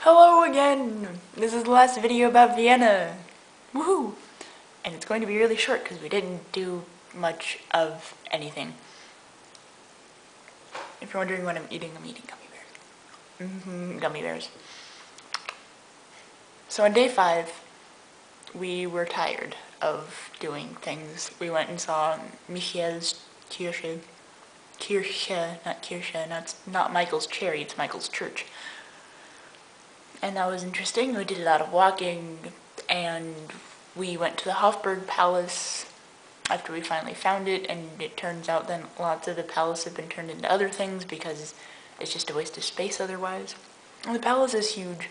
Hello again! This is the last video about Vienna. Woohoo! And it's going to be really short because we didn't do much of anything. If you're wondering what I'm eating gummy bears. Gummy bears. So on day 5, we were tired of doing things. We went and saw Michael's Kirche. Not Kirche, not Michael's Cherry, it's Michael's Church. And that was interesting. We did a lot of walking, and we went to the Hofburg Palace after we finally found it, and it turns out then lots of the palace have been turned into other things because it's just a waste of space otherwise. And the palace is huge,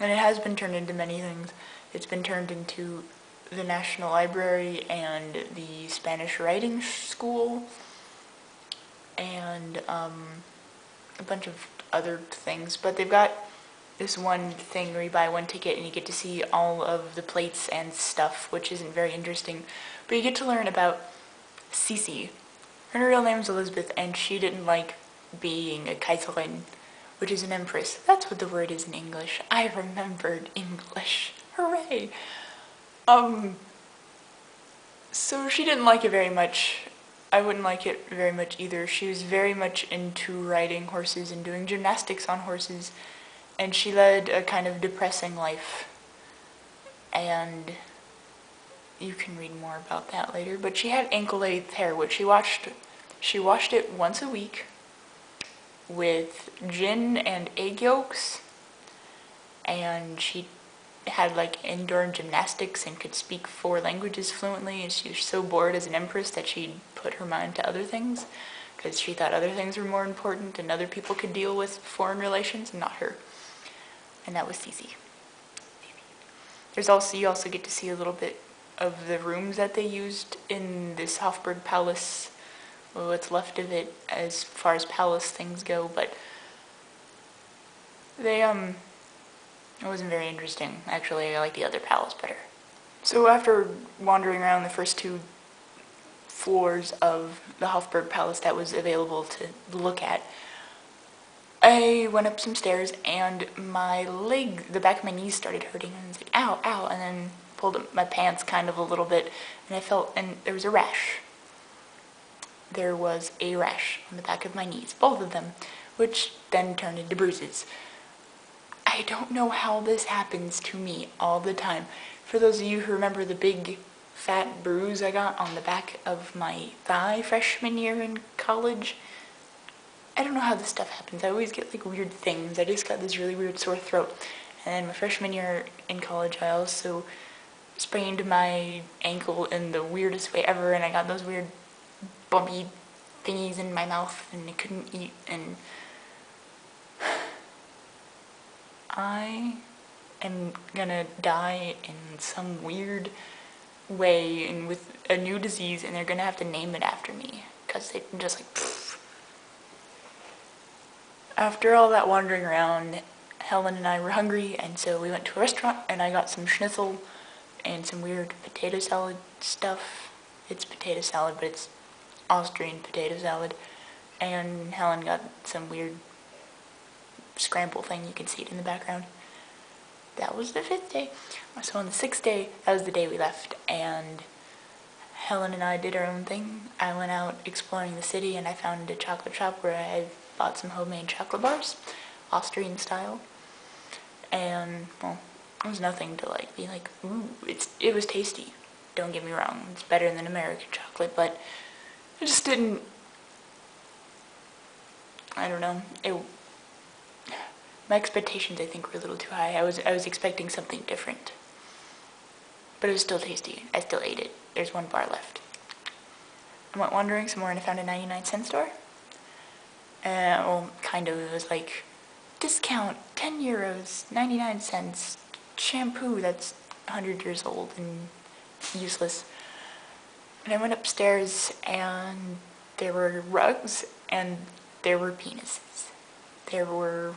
and it has been turned into many things. It's been turned into the National Library and the Spanish Writing School, and a bunch of other things, but they've got this one thing where you buy one ticket and you get to see all of the plates and stuff, which isn't very interesting. But you get to learn about Sisi. Her real name's Elizabeth, and she didn't like being a Kaiserin, which is an empress. That's what the word is in English. I remembered English. Hooray! So she didn't like it very much. I wouldn't like it very much either. She was very much into riding horses and doing gymnastics on horses. And she led a kind of depressing life, and you can read more about that later. But she had ankle-length hair, which she washed it once a week with gin and egg yolks, and she had like indoor gymnastics and could speak 4 languages fluently, and she was so bored as an empress that she put her mind to other things because she thought other things were more important and other people could deal with foreign relations and not her. And that was Sisi. You also get to see a little bit of the rooms that they used in this Hofburg Palace, well, what's left of it as far as palace things go, but it wasn't very interesting. Actually, I like the other palace better. So after wandering around the first 2 floors of the Hofburg Palace that was available to look at, I went up some stairs and my leg, the back of my knees started hurting, and I was like, ow, ow, and then pulled up my pants kind of a little bit, and there was a rash. There was a rash on the back of my knees, both of them, which then turned into bruises. I don't know how this happens to me all the time. For those of you who remember the big fat bruise I got on the back of my thigh freshman year in college, I don't know how this stuff happens. I always get like weird things. I just got this really weird sore throat. And then my freshman year in college, I also sprained my ankle in the weirdest way ever, and I got those weird bumpy thingies in my mouth, and I couldn't eat, and I am gonna die in some weird way and with a new disease, and they're gonna have to name it after me, because they just like, pfft. After all that wandering around, Helen and I were hungry, and so we went to a restaurant, and I got some schnitzel and some weird potato salad stuff. It's potato salad, but it's Austrian potato salad. And Helen got some weird scramble thing. You can see it in the background. That was the 5th day. So on the 6th day, that was the day we left, and Helen and I did our own thing. I went out exploring the city, and I found a chocolate shop where I bought some homemade chocolate bars, Austrian style, and, well, it was nothing to like be like, ooh, it was tasty, don't get me wrong, it's better than American chocolate, but it just didn't, I don't know, my expectations I think were a little too high. I was expecting something different, but it was still tasty. I still ate it. There's 1 bar left. I went wandering some more and I found a 99-cent store. Well, kind of, it was like, discount, 10 euros, 99 cents, shampoo that's 100 years old and useless. And I went upstairs and there were rugs and there were penises. There were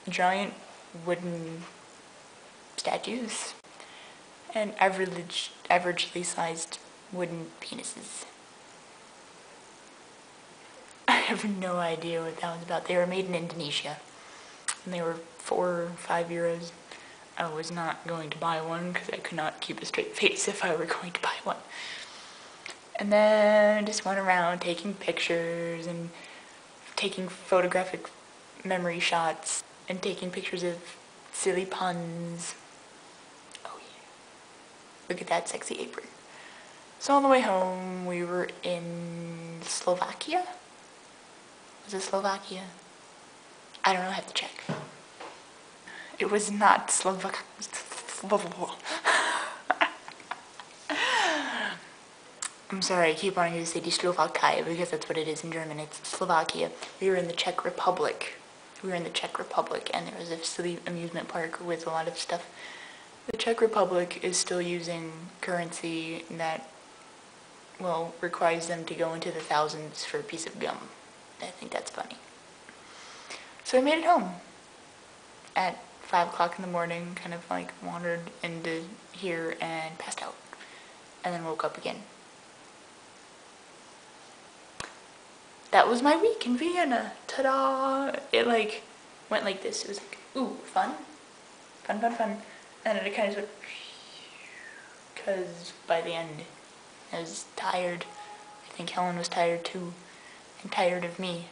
giant wooden statues and averagely sized wooden penises. I have no idea what that was about. They were made in Indonesia, and they were €4 or €5. I was not going to buy one because I could not keep a straight face if I were going to buy one. And then just went around taking pictures and taking photographic memory shots and taking pictures of silly puns. Oh yeah. Look at that sexy apron. So on the way home, we were in Slovakia? Was it Slovakia? I don't know, I have to check. It was not Slovakia. I'm sorry, I keep wanting to say Slovakia because that's what it is in German. It's Slovakia. We were in the Czech Republic. And there was a silly amusement park with a lot of stuff. The Czech Republic is still using currency that, well, requires them to go into the thousands for a piece of gum. I think that's funny. So I made it home at 5 o'clock in the morning, kind of like wandered into here and passed out. And then woke up again. That was my week in Vienna. Ta-da! It like went like this. It was like, ooh, fun. And then it kind of went, because by the end I was tired. I think Helen was tired too, and tired of me.